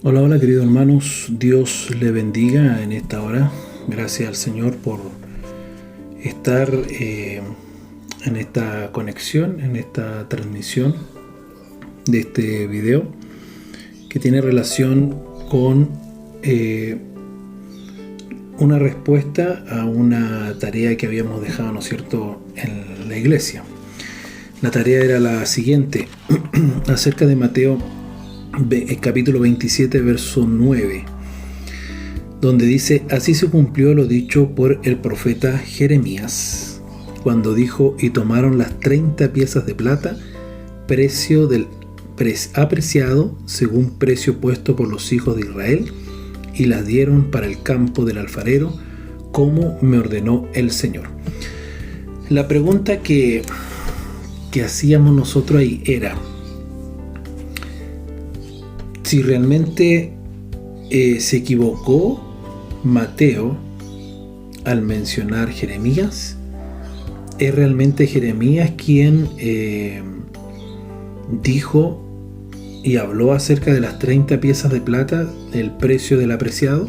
Hola, hola queridos hermanos, Dios le bendiga en esta hora. Gracias al Señor por estar en esta conexión, en esta transmisión de este video que tiene relación con una respuesta a una tarea que habíamos dejado, ¿no es cierto?, en la iglesia. La tarea era la siguiente, acerca de Mateo capítulo 27, verso 9, donde dice: así se cumplió lo dicho por el profeta Jeremías, cuando dijo: y tomaron las 30 piezas de plata, precio del apreciado según precio puesto por los hijos de Israel, y las dieron para el campo del alfarero, como me ordenó el Señor. La pregunta que hacíamos nosotros ahí era si realmente se equivocó Mateo al mencionar Jeremías. ¿Es realmente Jeremías quien dijo y habló acerca de las 30 piezas de plata, el precio del apreciado?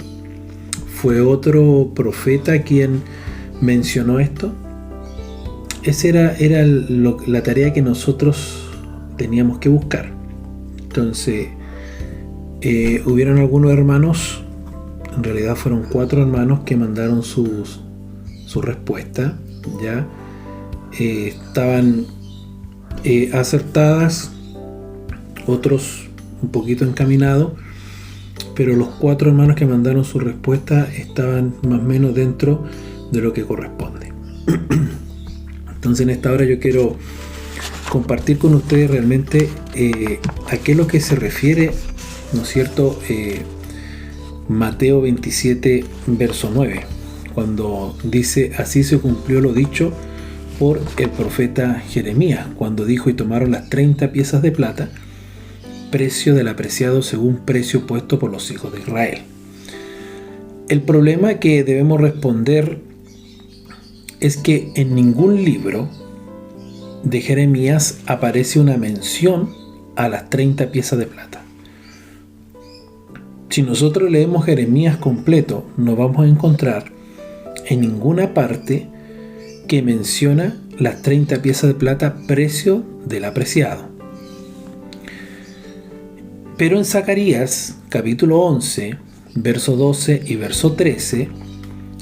¿Fue otro profeta quien mencionó esto? Esa era la tarea que nosotros teníamos que buscar. Entonces, hubieron algunos hermanos, en realidad fueron 4 hermanos que mandaron su respuesta, ya estaban acertadas, otros un poquito encaminados, pero los 4 hermanos que mandaron su respuesta estaban más o menos dentro de lo que corresponde. Entonces, en esta hora yo quiero compartir con ustedes realmente a qué es lo que se refiere, ¿no es cierto?, Mateo 27, verso 9, cuando dice: así se cumplió lo dicho por el profeta Jeremías, cuando dijo: y tomaron las 30 piezas de plata, precio del apreciado según precio puesto por los hijos de Israel. El problema que debemos responder es que en ningún libro de Jeremías aparece una mención a las 30 piezas de plata. Si nosotros leemos Jeremías completo, no vamos a encontrar en ninguna parte que menciona las 30 piezas de plata, precio del apreciado. Pero en Zacarías, capítulo 11, verso 12 y verso 13,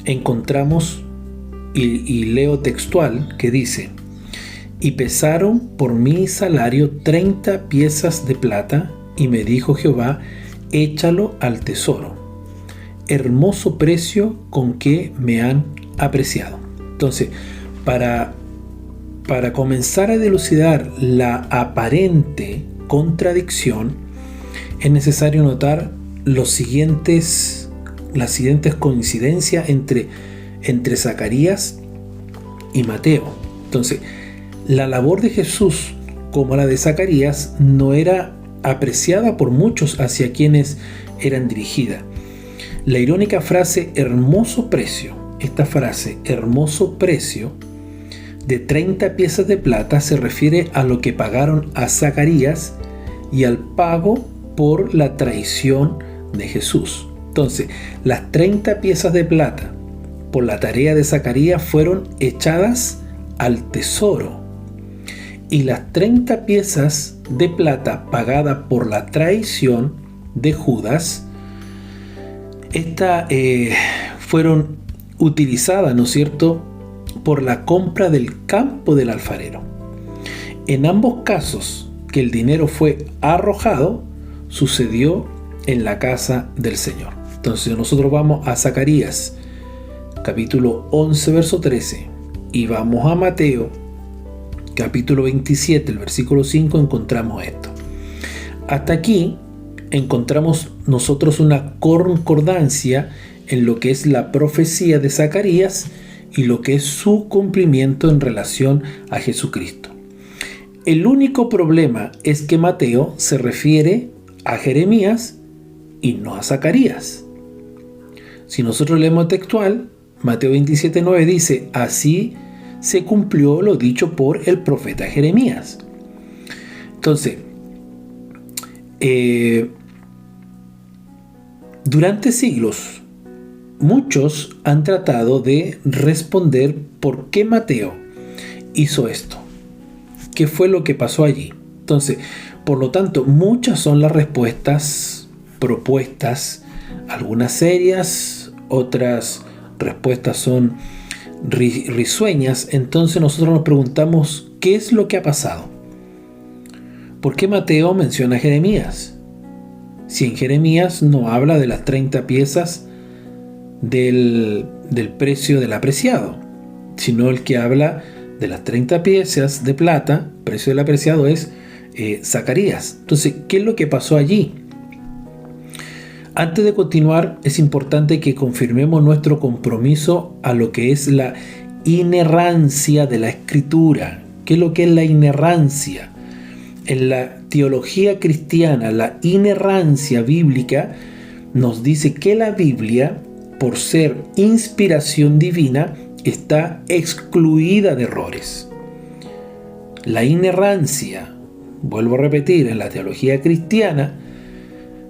encontramos, y leo textual, que dice: y pesaron por mi salario 30 piezas de plata, y me dijo Jehová: échalo al tesoro, hermoso precio con que me han apreciado. Entonces, para comenzar a dilucidar la aparente contradicción, es necesario notar las siguientes coincidencias entre Zacarías y Mateo. Entonces, la labor de Jesús, como la de Zacarías, no era apreciada por muchos hacia quienes eran dirigida. La irónica frase hermoso precio, esta frase hermoso precio de 30 piezas de plata, se refiere a lo que pagaron a Zacarías y al pago por la traición de Jesús. Entonces, las 30 piezas de plata por la tarea de Zacarías fueron echadas al tesoro, y las 30 piezas de plata pagada por la traición de Judas, fueron utilizadas, ¿no es cierto?, por la compra del campo del alfarero. En ambos casos que el dinero fue arrojado, sucedió en la casa del Señor. Entonces nosotros vamos a Zacarías capítulo 11, verso 13, y vamos a Mateo capítulo 27, el versículo 5, encontramos esto. Hasta aquí encontramos nosotros una concordancia en lo que es la profecía de Zacarías y lo que es su cumplimiento en relación a Jesucristo. El único problema es que Mateo se refiere a Jeremías y no a Zacarías. Si nosotros leemos el textual, Mateo 27:9 dice: así se cumplió lo dicho por el profeta Jeremías. Entonces, Durante siglos, muchos han tratado de responder por qué Mateo hizo esto. ¿Qué fue lo que pasó allí? Entonces, por lo tanto, muchas son las respuestas propuestas, algunas serias, otras respuestas son risueñas. Entonces nosotros nos preguntamos, ¿qué es lo que ha pasado? ¿Por qué Mateo menciona a Jeremías? Si en Jeremías no habla de las 30 piezas del precio del apreciado, sino el que habla de las 30 piezas de plata, precio del apreciado es Zacarías. Entonces, ¿qué es lo que pasó allí? Antes de continuar, es importante que confirmemos nuestro compromiso a lo que es la inerrancia de la Escritura. ¿Qué es lo que es la inerrancia? En la teología cristiana, la inerrancia bíblica nos dice que la Biblia, por ser inspiración divina, está excluida de errores. La inerrancia, vuelvo a repetir, en la teología cristiana,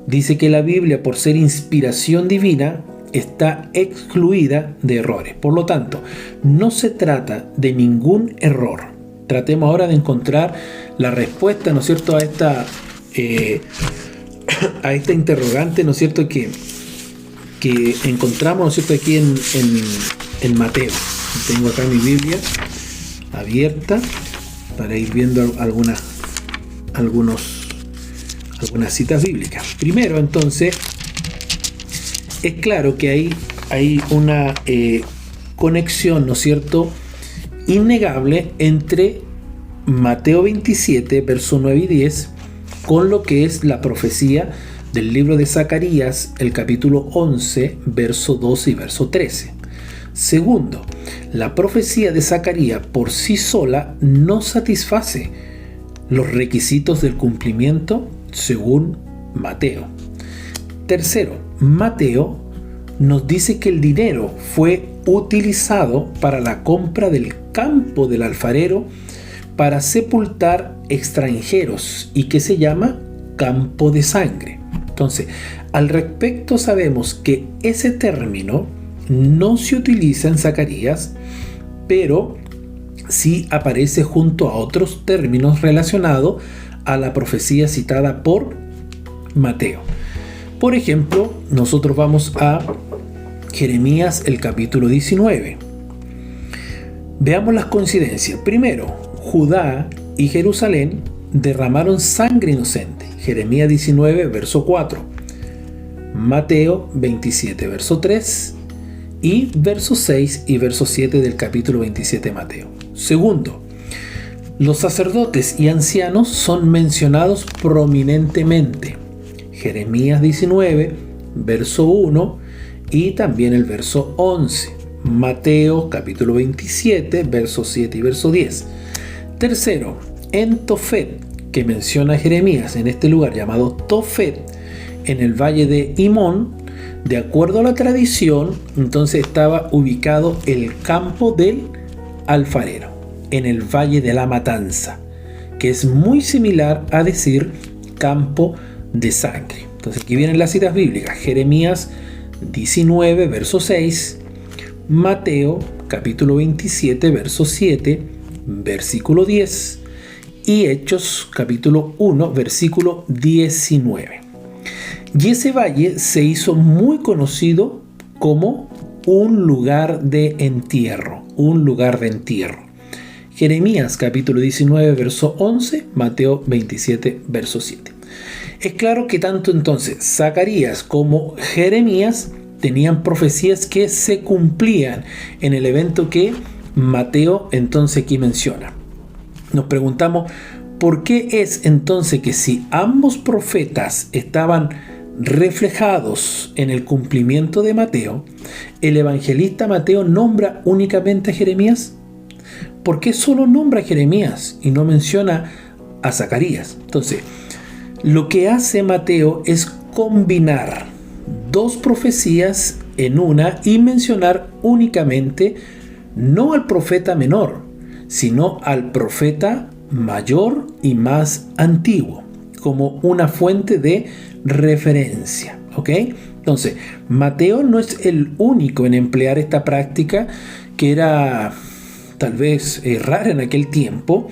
dice que la Biblia, por ser inspiración divina, está excluida de errores. Por lo tanto, no se trata de ningún error. Tratemos ahora de encontrar la respuesta, ¿no es cierto?, a esta interrogante, ¿no es cierto?, que encontramos, ¿no es cierto?, aquí en Mateo. Tengo acá mi Biblia abierta para ir viendo algunas citas bíblicas. Primero, entonces, es claro que hay una conexión, ¿no es cierto?, innegable entre Mateo 27, versos 9 y 10, con lo que es la profecía del libro de Zacarías, el capítulo 11, verso 12 y verso 13. Segundo, la profecía de Zacarías por sí sola no satisface los requisitos del cumplimiento según Mateo. Tercero, Mateo nos dice que el dinero fue utilizado para la compra del campo del alfarero para sepultar extranjeros y que se llama campo de sangre. Entonces, al respecto sabemos que ese término no se utiliza en Zacarías, pero sí aparece junto a otros términos relacionados a la profecía citada por Mateo. Por ejemplo, nosotros vamos a Jeremías, el capítulo 19. Veamos las coincidencias. Primero, Judá y Jerusalén derramaron sangre inocente. Jeremías 19, verso 4. Mateo 27, verso 3. Y verso 6 y verso 7 del capítulo 27 de Mateo. Segundo, los sacerdotes y ancianos son mencionados prominentemente. Jeremías 19, verso 1 y también el verso 11. Mateo capítulo 27, verso 7 y verso 10. Tercero, en Tofet, que menciona a Jeremías en este lugar llamado Tofet, en el valle de Himón, de acuerdo a la tradición, entonces estaba ubicado el campo del alfarero, en el valle de la matanza, que es muy similar a decir campo de sangre. Entonces aquí vienen las citas bíblicas: Jeremías 19, verso 6, Mateo capítulo 27, verso 7, versículo 10 y Hechos capítulo 1, versículo 19. Y ese valle se hizo muy conocido como un lugar de entierro, Jeremías capítulo 19, verso 11, Mateo 27, verso 7. Es claro que tanto entonces Zacarías como Jeremías tenían profecías que se cumplían en el evento que Mateo entonces aquí menciona. Nos preguntamos, ¿por qué es entonces que si ambos profetas estaban reflejados en el cumplimiento de Mateo, el evangelista Mateo nombra únicamente a Jeremías? ¿Por qué solo nombra a Jeremías y no menciona a Zacarías? Entonces, lo que hace Mateo es combinar dos profecías en una y mencionar únicamente no al profeta menor, sino al profeta mayor y más antiguo, como una fuente de referencia. ¿Ok? Entonces, Mateo no es el único en emplear esta práctica que era tal vez rara en aquel tiempo.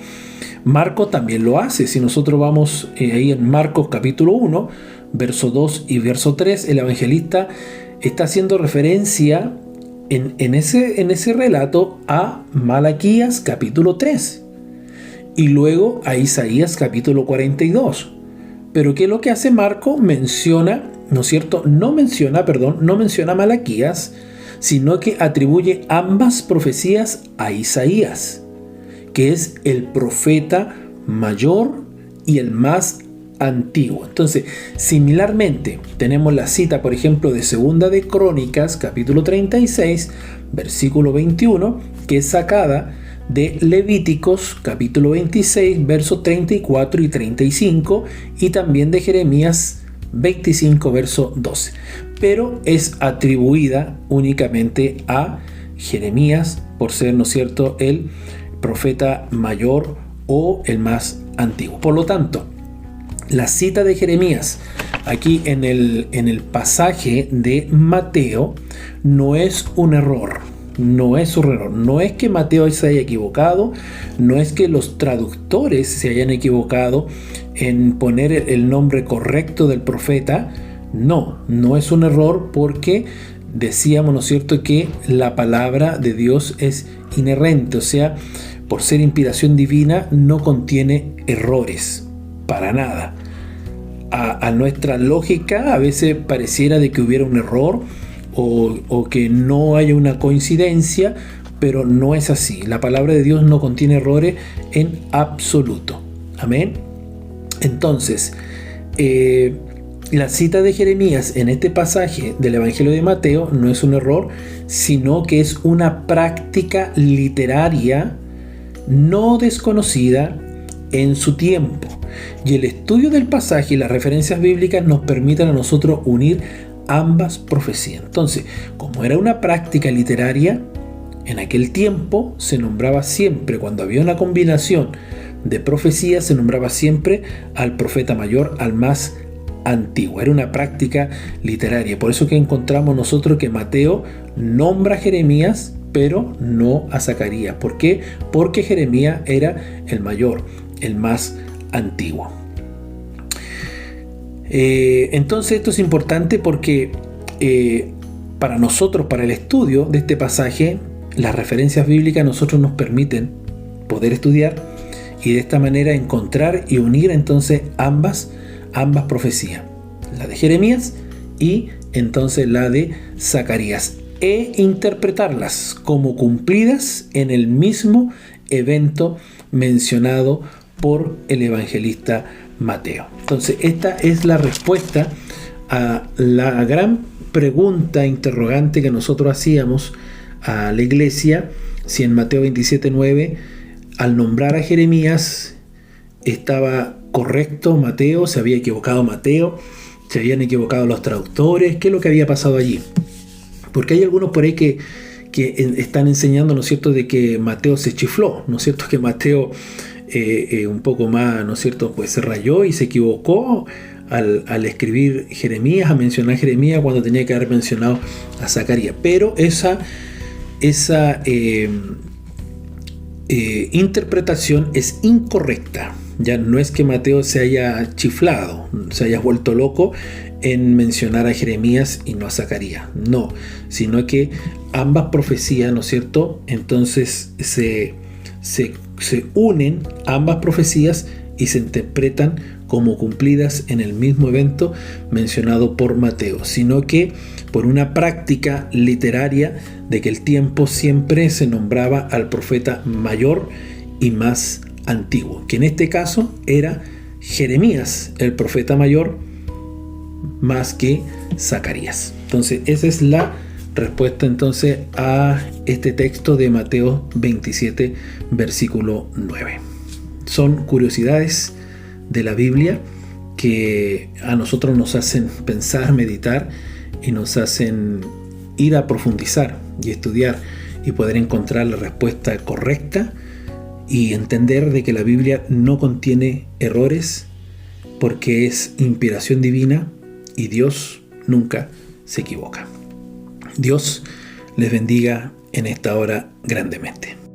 Marcos también lo hace. Si nosotros vamos ahí en Marcos capítulo 1, verso 2 y verso 3, el evangelista está haciendo referencia en ese relato a Malaquías capítulo 3 y luego a Isaías capítulo 42. Pero ¿qué es lo que hace Marcos? Menciona, ¿no es cierto? No menciona Malaquías, sino que atribuye ambas profecías a Isaías, que es el profeta mayor y el más antiguo. Entonces, similarmente, tenemos la cita, por ejemplo, de Segunda de Crónicas, capítulo 36, versículo 21, que es sacada de Levíticos, capítulo 26, versos 34 y 35, y también de Jeremías 25, verso 12. Pero es atribuida únicamente a Jeremías por ser, ¿no es cierto?, el profeta mayor o el más antiguo. Por lo tanto, la cita de Jeremías aquí en el pasaje de Mateo no es un error. No es un error. No es que Mateo se haya equivocado, no es que los traductores se hayan equivocado en poner el nombre correcto del profeta. No es un error porque decíamos, ¿no es cierto?, que la palabra de Dios es inerrante, o sea, por ser inspiración divina no contiene errores, para nada. A nuestra lógica a veces pareciera de que hubiera un error o que no haya una coincidencia, pero no es así. La palabra de Dios no contiene errores en absoluto. Amén. Entonces, la cita de Jeremías en este pasaje del Evangelio de Mateo no es un error, sino que es una práctica literaria no desconocida en su tiempo. Y el estudio del pasaje y las referencias bíblicas nos permiten a nosotros unir ambas profecías. Entonces, como era una práctica literaria, en aquel tiempo se nombraba siempre, cuando había una combinación de profecías, se nombraba siempre al profeta mayor, al más antiguo. Era una práctica literaria. Por eso que encontramos nosotros que Mateo nombra a Jeremías, pero no a Zacarías. ¿Por qué? Porque Jeremías era el mayor, el más antiguo. Entonces esto es importante porque para nosotros, para el estudio de este pasaje, las referencias bíblicas a nosotros nos permiten poder estudiar y de esta manera encontrar y unir entonces ambas profecías, la de Jeremías y entonces la de Zacarías, e interpretarlas como cumplidas en el mismo evento mencionado por el evangelista Mateo. Entonces, esta es la respuesta a la gran pregunta interrogante que nosotros hacíamos a la iglesia, si en Mateo 27:9, al nombrar a Jeremías, estaba correcto Mateo, se había equivocado Mateo, se habían equivocado los traductores, ¿qué es lo que había pasado allí? Porque hay algunos por ahí que están enseñando, ¿no es cierto?, de que Mateo se chifló, ¿no es cierto?, que Mateo un poco más, ¿no es cierto?, pues se rayó y se equivocó al escribir Jeremías, a mencionar Jeremías cuando tenía que haber mencionado a Zacarías. Pero esa interpretación es incorrecta. Ya no es que Mateo se haya chiflado, se haya vuelto loco en mencionar a Jeremías y no a Zacarías. No, sino que ambas profecías, ¿no es cierto?, entonces se unen ambas profecías y se interpretan como cumplidas en el mismo evento mencionado por Mateo, sino que por una práctica literaria de que el tiempo siempre se nombraba al profeta mayor y más antiguo, que en este caso era Jeremías, el profeta mayor, más que Zacarías. Entonces, esa es la respuesta entonces a este texto de Mateo 27, versículo 9. Son curiosidades de la Biblia que a nosotros nos hacen pensar, meditar y nos hacen ir a profundizar y estudiar y poder encontrar la respuesta correcta y entender de que la Biblia no contiene errores porque es inspiración divina y Dios nunca se equivoca. Dios les bendiga en esta hora grandemente.